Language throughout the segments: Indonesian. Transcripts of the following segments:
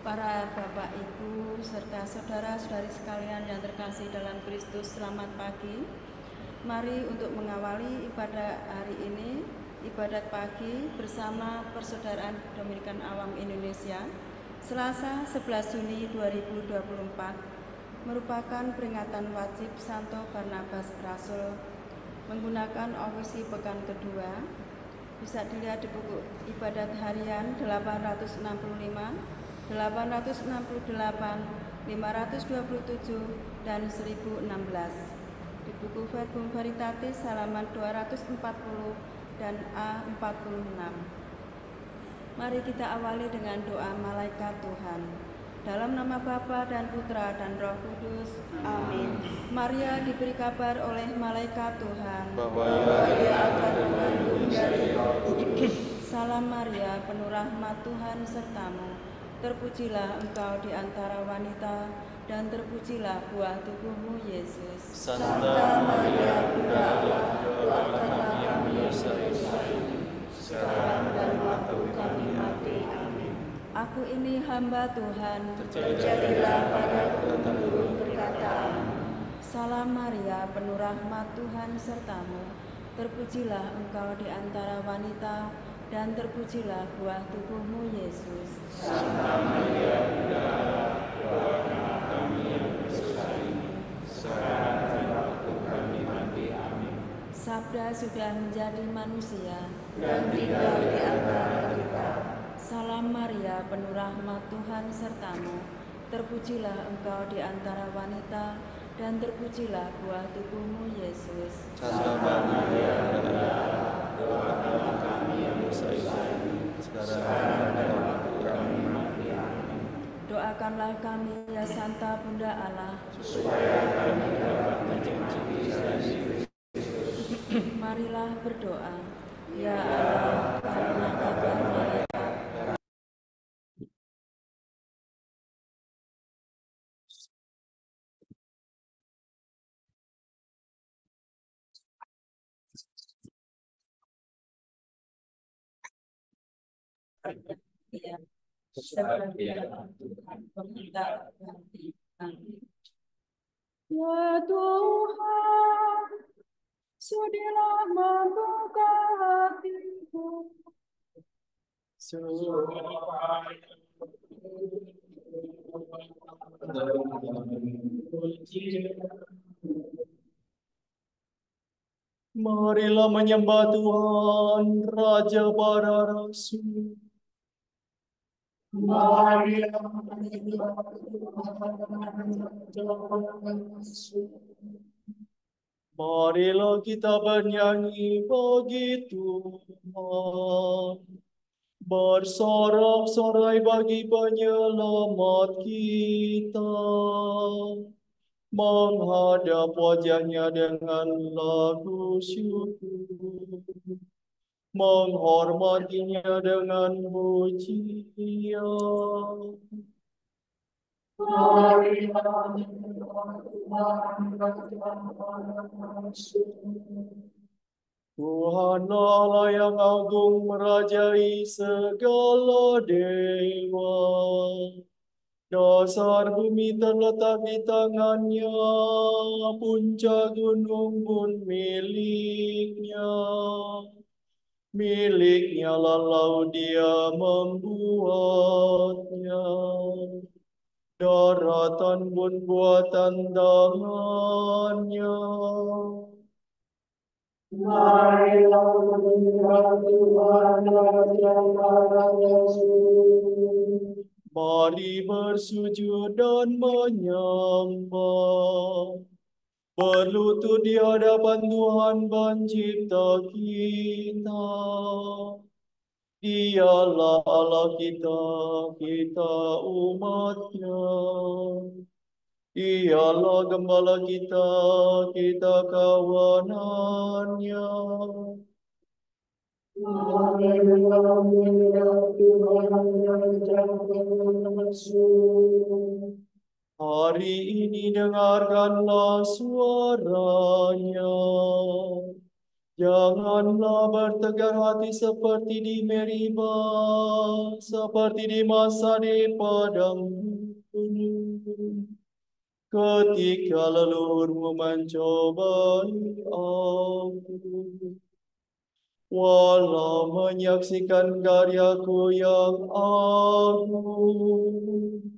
Para Bapak, Ibu, serta saudara-saudari sekalian yang terkasih dalam Kristus, selamat pagi. Mari untuk mengawali ibadah hari ini, ibadat pagi bersama Persaudaraan Dominikan Awam Indonesia, Selasa 11 Juni 2024, merupakan peringatan wajib Santo Barnabas Rasul menggunakan ofisi pekan kedua. Bisa dilihat di buku ibadat harian 865, 868, 527, dan 1016. Di buku Verbum Veritatis halaman 240 dan A46. Mari kita awali dengan doa malaikat Tuhan. Dalam nama Bapa dan Putra dan Roh Kudus. Amin. Maria diberi kabar oleh malaikat Tuhan bahwa ia akan mengandung dari Roh Kudus. Salam Maria, penuh rahmat, Tuhan sertamu. Terpujilah engkau di antara wanita, dan terpujilah buah tubuhmu, Yesus. Santa Maria, Bunda Allah, doakanlah kami dosa ini, sekarang dan waktu kami mati. Amin. Aku ini hamba Tuhan, Terjadilah padaku menurut perkataan. Salam Maria, penuh rahmat, Tuhan sertamu. Terpujilah engkau di antara wanita, dan terpujilah buah tubuhmu, Yesus. Santa Maria, Bunda Allah, doakanlah kami yang berdosa ini, sekarang dan waktu kami mati. Amin. Sabda sudah menjadi manusia dan tinggal di antara kita. Salam Maria, penuh rahmat, Tuhan sertamu. Terpujilah engkau di antara wanita, dan terpujilah buah tubuhmu, Yesus. Santa Maria, Bunda Allah, doakanlah kami yang berdosa ini, sekarang dan waktu kami mati. Amin. Doakanlah kami, ya Santa Bunda Allah, supaya kami dapat menikmati janji Kristus. Marilah berdoa. Ya Allah, karena kabar malaikat ya, ya Tuhan, sudilah membuka hatiku, marilah menyembah Tuhan, Raja para Rasul. Marilah menyembah Tuhan, Raja para Rasul. Marilah kita bernyanyi bagi Tuhan, bersorak-sorai bagi penyelamat kita, menghadap wajahnya dengan lagu syukur, menghormatinya dengan pujian. Tuhan Allah yang agung merajai segala dewa. Dasar bumi terletak di tangannya, puncak gunung pun miliknya. Miliknya lalu dia membuatnya. Daratan pun buatan tangannya. Marilah menyembah Tuhan, Raja para Rasul. Mari bersujud dan menyembah, berlutut di hadapan Tuhan Pencipta kita. Dialah Allah kita, kita umat-Nya. Dialah Gembala kita, kita kawanan-Nya. Hari ini dengarkanlah suaranya. Janganlah bertegar hati seperti di Meribah, seperti di masa di padang gurun, ketika leluhurmu mencobai aku. Walau menyaksikan karyaku yang agung.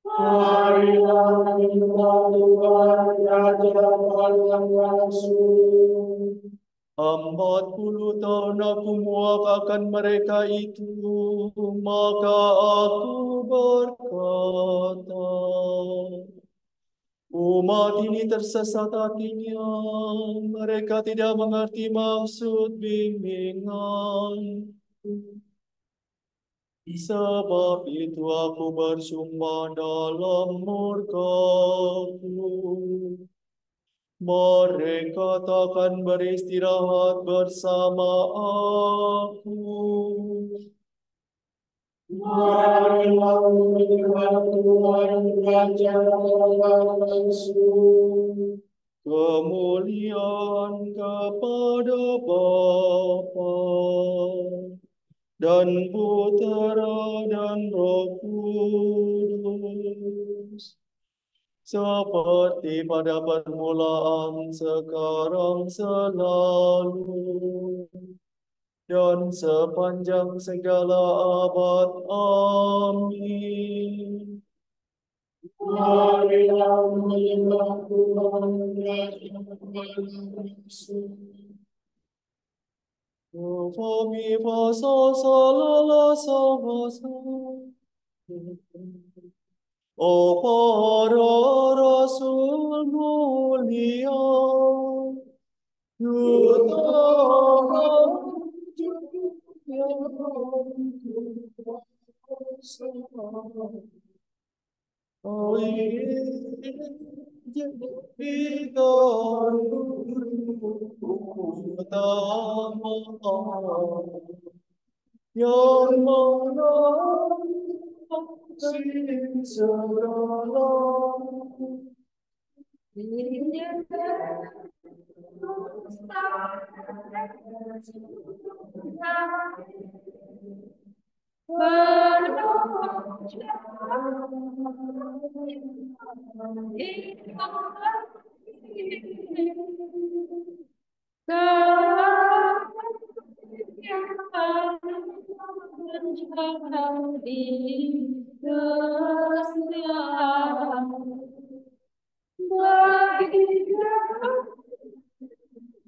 Marilah menyembah Tuhan, Raja Alam Rasul. 40 tahun aku muak akan mereka itu, maka aku berkata, umat ini tersesat hatinya, mereka tidak mengerti maksud bimbingan. Sebab itu aku bersumpah dalam murkaku, mereka takkan beristirahat bersama aku. Marilah menyembah Tuhan, Raja Allah Rasul. Kemuliaan kepada Bapa dan Putera dan Roh Kudus, seperti pada permulaan, sekarang, selalu, dan sepanjang segala abad. Amin. Marilah menyembah Tuhan, Raja Rasul. Fami fasa salala sawasa. O para rasul mulia,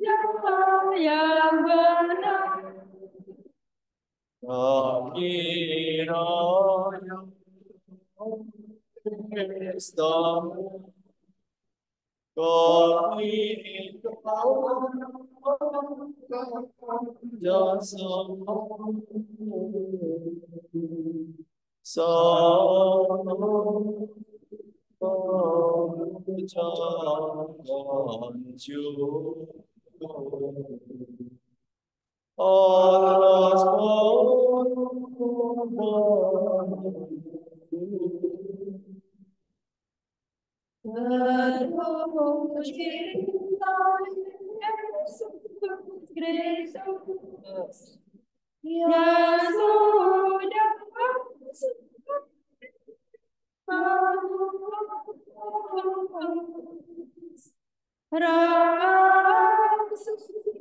yang mana segala yang benar. Kiranya pestamu kami jasa sama ucapan syukur atas Kristus yang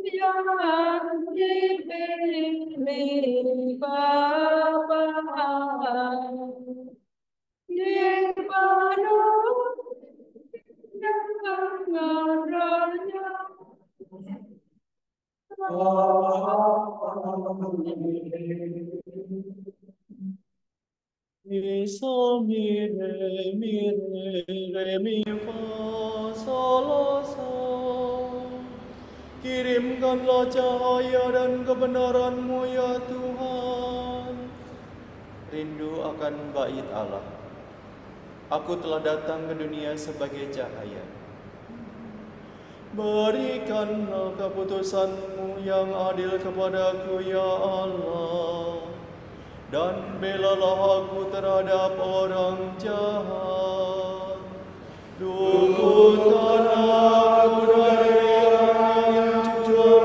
sudah yang dipilih Bapa dipenuhi dengan rohnya. mi sol mi re mi fa sol la sol. Kirimkanlah cahaya dan kebenaran-Mu ya Tuhan. Rindu akan bait Allah. Aku telah datang ke dunia sebagai cahaya. Berikanlah keputusan-Mu yang adil kepadaku ya Allah, dan belalah aku terhadap orang jahat. Luputkanlah aku dari orang yang jujur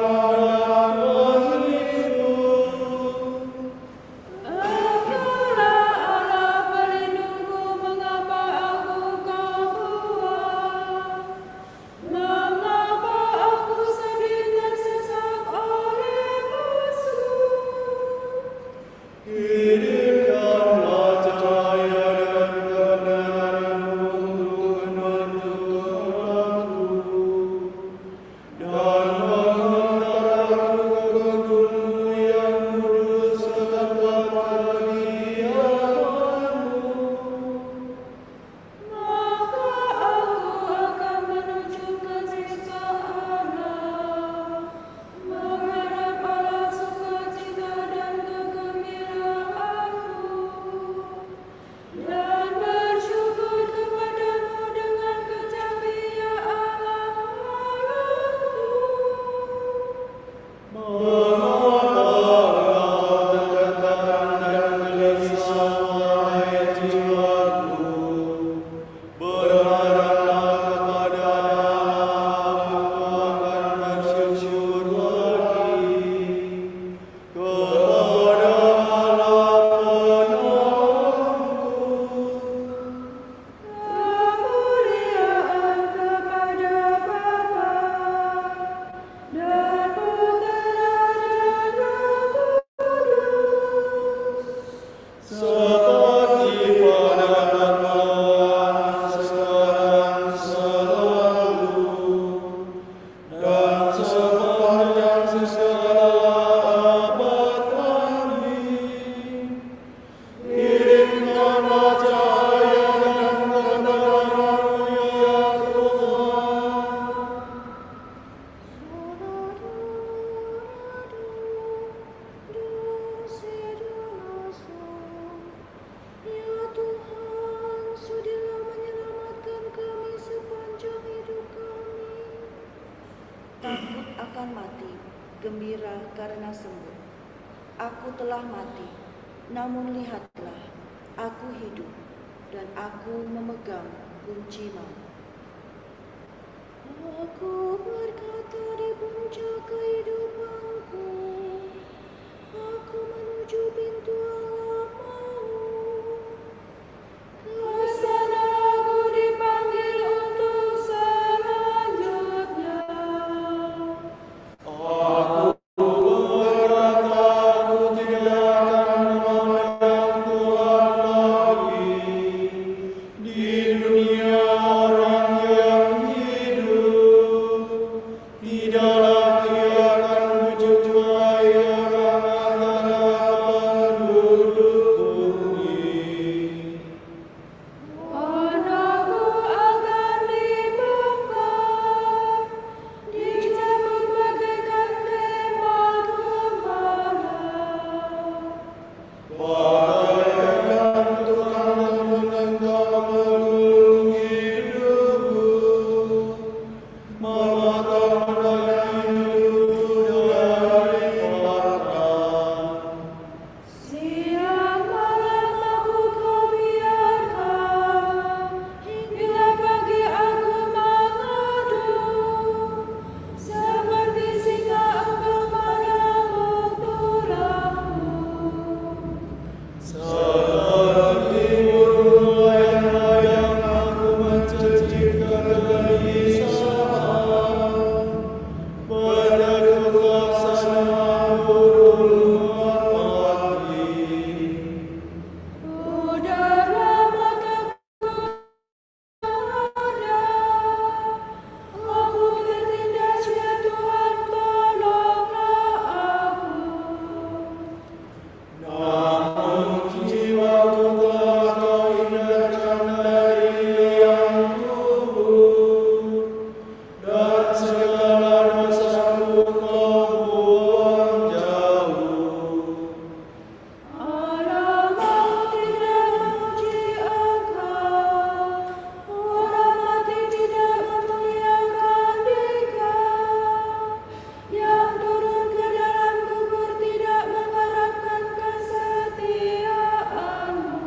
bergembira karena sembuh. Aku telah mati, namun lihatlah, aku hidup, dan aku memegang kunci maut. Aku berkata di puncak kehidupanku, aku menuju pintu alam maut. Ke sana aku dipanggil untuk selanjutnya. Aku berkata aku tidak akan memandang Tuhan lagi. Di dunia orang yang hidup, tidak lagi akan kujumpai orang antara penduduk bumi. Anakku akan dibakar, dicabut bagaikan kemah gembala. Bagaikan Tuhan menentang menggulung hidupku, mematahkan hidupku dari batang. Siang malam aku kau biarkan, hingga pagi aku mengadu. Seperti singa engkau menyambut tulangku. Seperti burung layang-layang aku mencecihkan kegelisahan, berdegup laksana burung merpati. Udarlah mataku ada, aku tertindas ya Tuhan, tolonglah aku. Namun jiwaku telah kau hindarkan dari liang kubur, dan segala dosaku kau buang jauh. Alam maut tidak memuji Engkau, orang mati tidak memuliakan Dikau, yang turun ke dalam kubur tidak mengharapkan kesetiaan-Mu.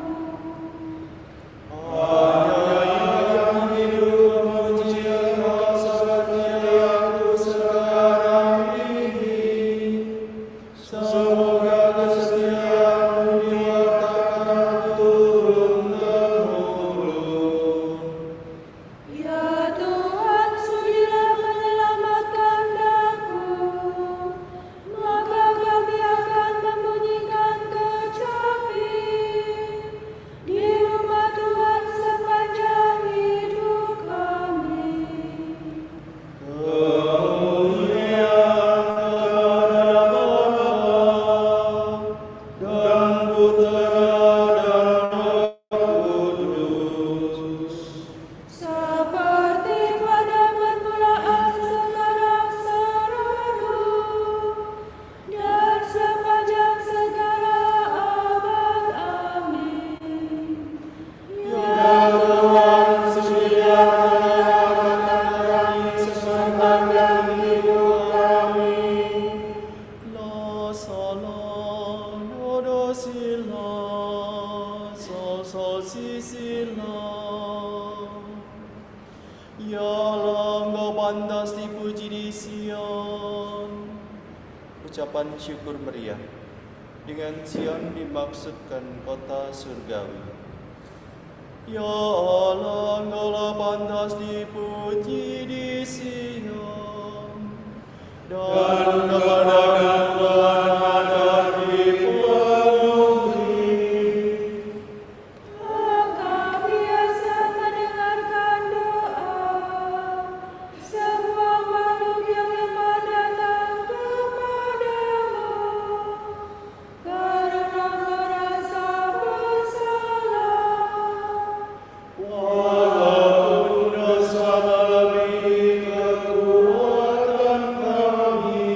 Hanya yang hidup memuji Engkau seperti aku sekarang ini. Semoga kesetiaan-Mu diwartakan turun-temurun. Ya Tuhan, sudilah menyelamatkan daku, maka kami akan membunyikan kecapi di rumah Tuhan sepanjang hidup kami. Kemuliaan kepada Bapa dan Putera dan Roh Kudus. Seperti pada permulaan, sekarang, selalu, dan sepanjang segala abad. Amin. Ya Tuhan, sediakan kami sepanjang hidup kami. La salah, do sila, sol si sila. Ya Allah, Engkau pantas dipuji di Sion. Ucapan syukur meriah. Dengan Sion dimaksudkan kota surgawi. Ya Allah, Engkaulah pantas dipuji di Sion, dan kepada Tuhan madar dipenuhi. Engkau biasa mendengarkan doa semua makhluk yang lemah datang kepadamu, karena merasa bersalah. Walaupun dosa melebihi kekuatan kami,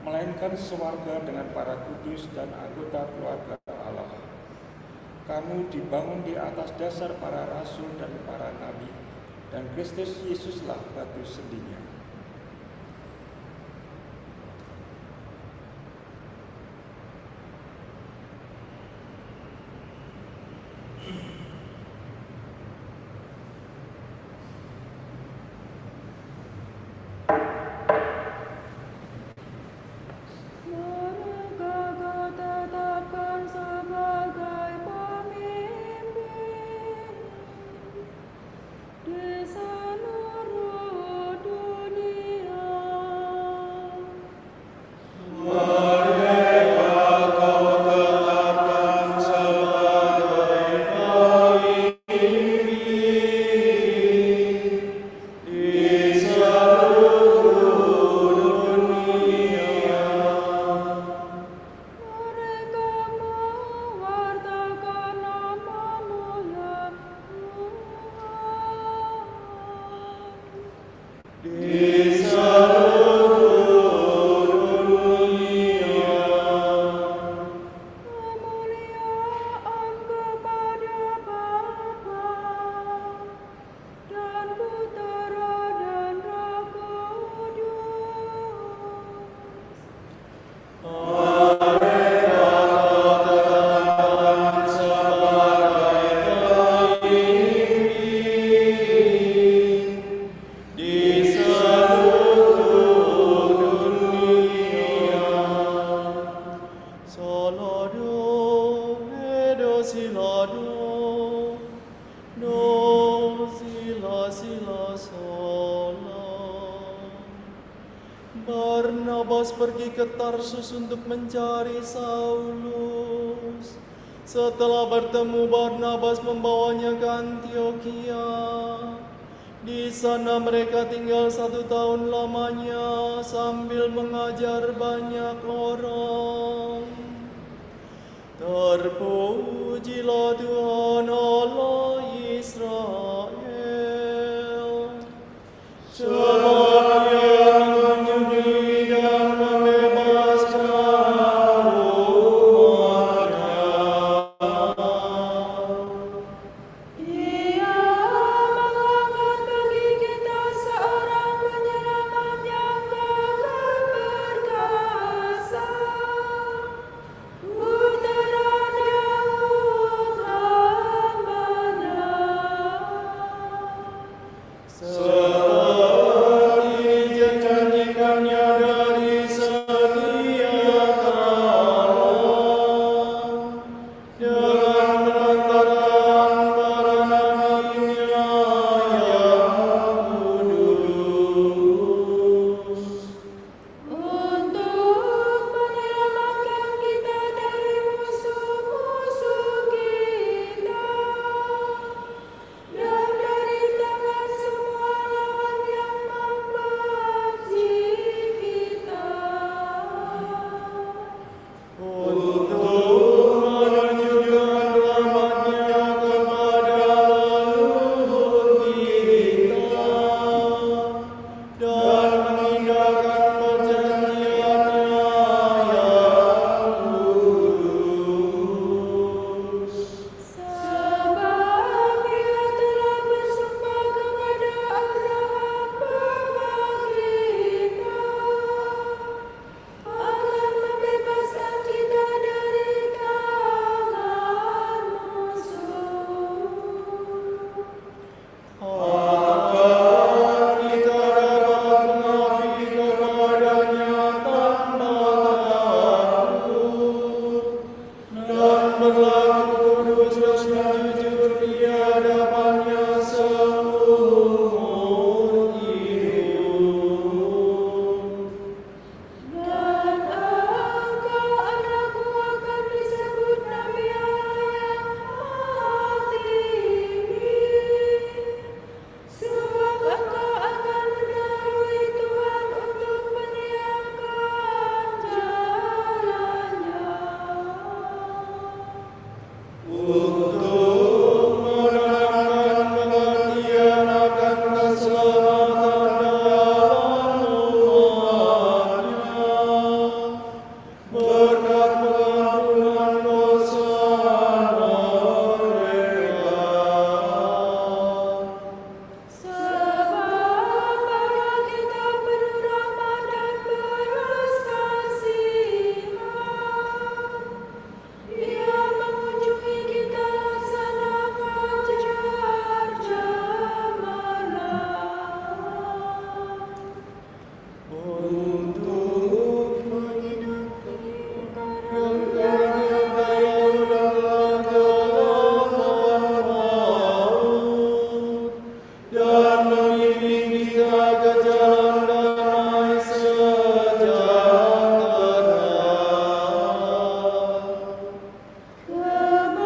melainkan sewarga dengan para kudus dan anggota keluarga Allah. Kamu dibangun di atas dasar para rasul dan para nabi, dan Kristus Yesuslah batu sendinya. Di seluruh Barnabas pergi ke Tarsus untuk mencari Saulus. Setelah bertemu, Barnabas membawanya ke Antiokhia. Di sana mereka tinggal 1 tahun lamanya sambil mengajar banyak orang. Terpujilah Tuhan Allah Israel. Sebab Ia mengunjungi dan membebaskan umatnya. Ia mengangkat bagi kita seorang penyelamat yang kekal perkasa, putra Daud hamba-Nya. Seperti dijanjikannya dari sedia kala, dengan mengantarkan para nabi-Nya yang kudus. Untuk menyelamatkan kita dari musuh-musuh kita dan dari tangan semua lawan yang membenci kita. Untuk menunjukkan rahmat-Nya kepada leluhur kita dan meninggalkan perjanjian-Nya yang kudus. Sebab Ia telah bersumpah kepada Abraham bapa kita akan membebaskan kita dari tangan musuh. Agar kita dapat mengabdi kepada-Nya tanpa takut dan berlaku kudus dan jujur di hadapan-Nya seumur hidup. Dan engkau anakku akan disebut Nabi Allah yang Maha Tinggi, sebab engkau akan mendahului Tuhan untuk menyiapkan jalan-Nya. Untuk menerangkan pengertian akan keselamatan dalam umat-Nya, berkat pengampunan dosa mereka. Sebab bahwa kita penuh rahmat dan belas kasihan, Ia mengunjungi kita laksana fajar cemerlang. Untuk menyenangkan daya udara kegelapan maut dan membimbing kita ke jalan damai sejahtera.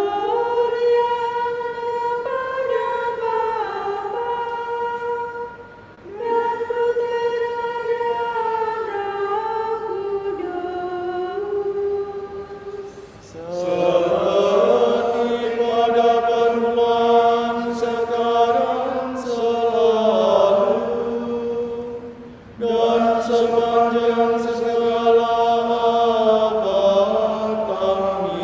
Kemuliaan kepada Bapa dan Putra dan Roh Kudus. Seperti pada permulaan, sekarang, selalu, dan sepanjang segala abad. Amin.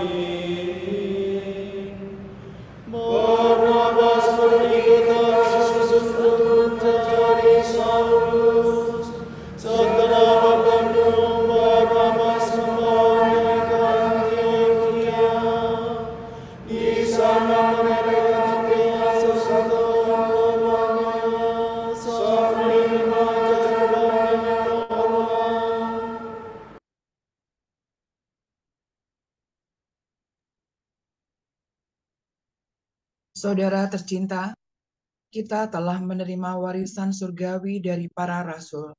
Barnabas pergi ke Tarsus untuk mencari Saulus. Setelah bertemu, Barnabas membawanya ke Antiokhia. Di sana mereka tinggal 1 tahun lamanya sambil mengajar banyak orang. Saudara tercinta, kita telah menerima warisan surgawi dari para rasul.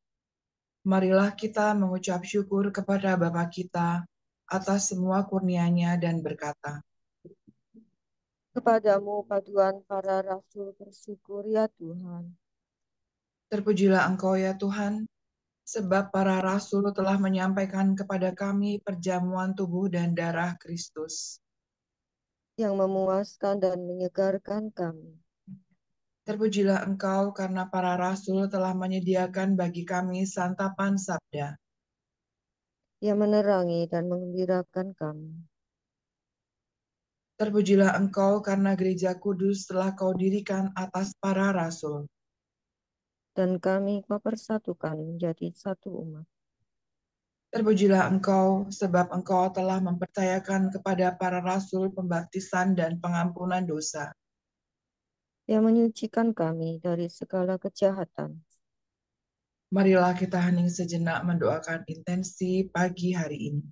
Marilah kita mengucap syukur kepada Bapa kita atas semua kurnia-Nya dan berkata, Kepadamu paduan para rasul bersyukur ya Tuhan. terpujilah Engkau ya Tuhan, sebab para rasul telah menyampaikan kepada kami perjamuan tubuh dan darah Kristus. Yang memuaskan dan menyegarkan kami. Terpujilah Engkau karena para rasul telah menyediakan bagi kami santapan sabda. Yang menerangi dan mengembirakan kami. Terpujilah Engkau karena gereja kudus telah Kau dirikan atas para rasul. Dan kami Kau persatukan menjadi satu umat. Terpujilah Engkau sebab Engkau telah mempercayakan kepada para rasul pembaptisan dan pengampunan dosa. Yang menyucikan kami dari segala kejahatan. Marilah kita hening sejenak mendoakan intensi pagi hari ini.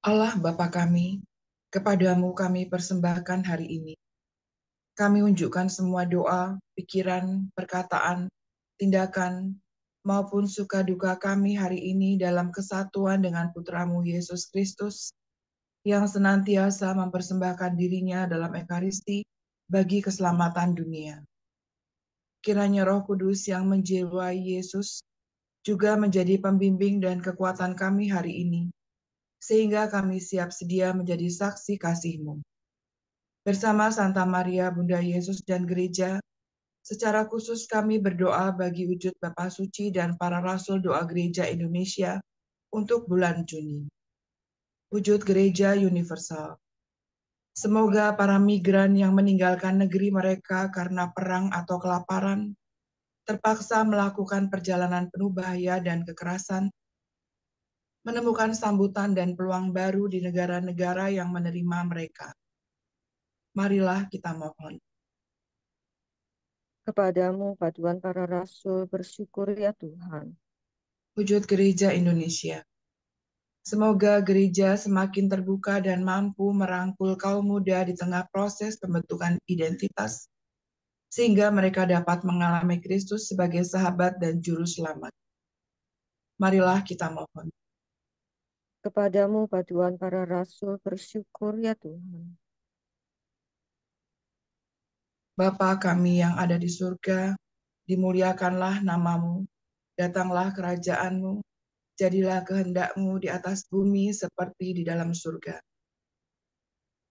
Allah Bapa kami, kepadamu kami persembahkan hari ini. Kami unjukkan semua doa, pikiran, perkataan, tindakan, maupun suka duka kami hari ini dalam kesatuan dengan Putramu Yesus Kristus, yang senantiasa mempersembahkan dirinya dalam Ekaristi bagi keselamatan dunia. Kiranya Roh Kudus yang menjiwai Yesus juga menjadi pembimbing dan kekuatan kami hari ini, sehingga kami siap sedia menjadi saksi kasih-Mu. Bersama Santa Maria, Bunda Yesus dan Gereja, secara khusus kami berdoa bagi wujud Bapa Suci dan para Rasul Doa Gereja Indonesia untuk bulan Juni. Wujud Gereja Universal. Semoga para migran yang meninggalkan negeri mereka karena perang atau kelaparan, terpaksa melakukan perjalanan penuh bahaya dan kekerasan, menemukan sambutan dan peluang baru di negara-negara yang menerima mereka. Marilah kita mohon. Kepadamu paduan para rasul bersyukur ya Tuhan. Wujud Gereja Indonesia. Semoga gereja semakin terbuka dan mampu merangkul kaum muda di tengah proses pembentukan identitas, sehingga mereka dapat mengalami Kristus sebagai sahabat dan juru selamat. Marilah kita mohon. Kepadamu paduan para rasul bersyukur ya Tuhan. Bapa kami yang ada di surga, dimuliakanlah namamu, datanglah kerajaanmu, jadilah kehendak-Mu di atas bumi seperti di dalam surga.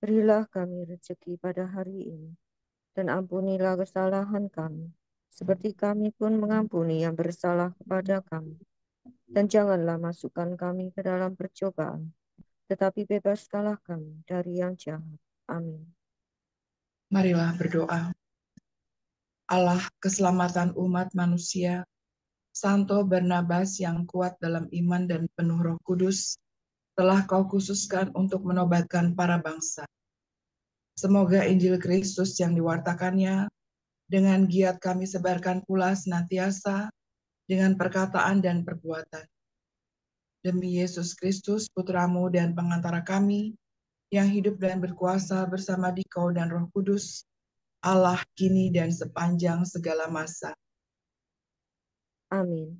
Berilah kami rezeki pada hari ini, dan ampunilah kesalahan kami, seperti kami pun mengampuni yang bersalah kepada kami. Dan janganlah masukkan kami ke dalam percobaan, tetapi bebaskanlah kami dari yang jahat. Amin. Marilah berdoa. Allah keselamatan umat manusia, Santo Barnabas yang kuat dalam iman dan penuh Roh Kudus, telah Kau khususkan untuk menobatkan para bangsa. Semoga Injil Kristus yang diwartakannya dengan giat kami sebarkan pula senantiasa dengan perkataan dan perbuatan. Demi Yesus Kristus, Putramu dan pengantara kami, yang hidup dan berkuasa bersama Dikau dan Roh Kudus, Allah kini dan sepanjang segala masa. Amin.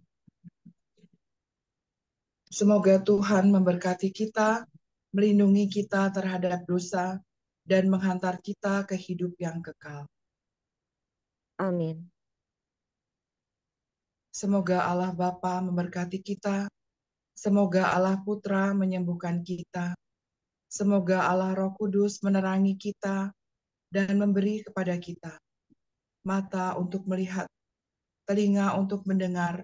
Semoga Tuhan memberkati kita, melindungi kita terhadap dosa, dan menghantar kita ke hidup yang kekal. Amin. Semoga Allah Bapa memberkati kita, semoga Allah Putra menyembuhkan kita, semoga Allah Roh Kudus menerangi kita dan memberi kepada kita mata untuk melihat, telinga untuk mendengar,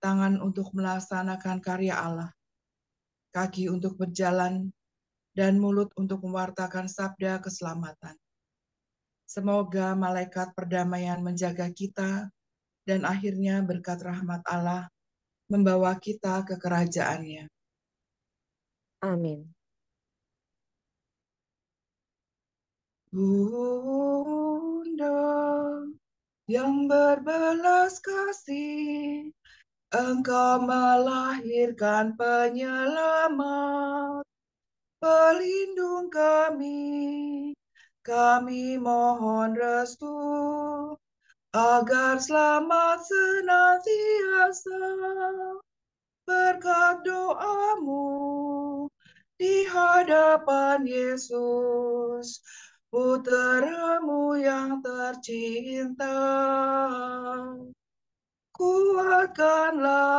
tangan untuk melaksanakan karya Allah, kaki untuk berjalan, dan mulut untuk mewartakan sabda keselamatan. Semoga malaikat perdamaian menjaga kita, dan akhirnya berkat rahmat Allah membawa kita ke kerajaan-Nya. Amin. Bunda yang berbelas kasih, Engkau melahirkan penyelamat, pelindung kami. Kami mohon restu agar selamat senantiasa berkat doamu di hadapan Yesus, Putramu yang tercinta. Kuatkanlah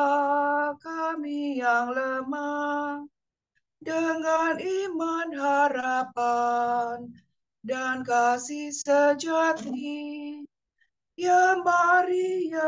kami yang lemah dengan iman, harapan, dan kasih sejati. Ya Maria,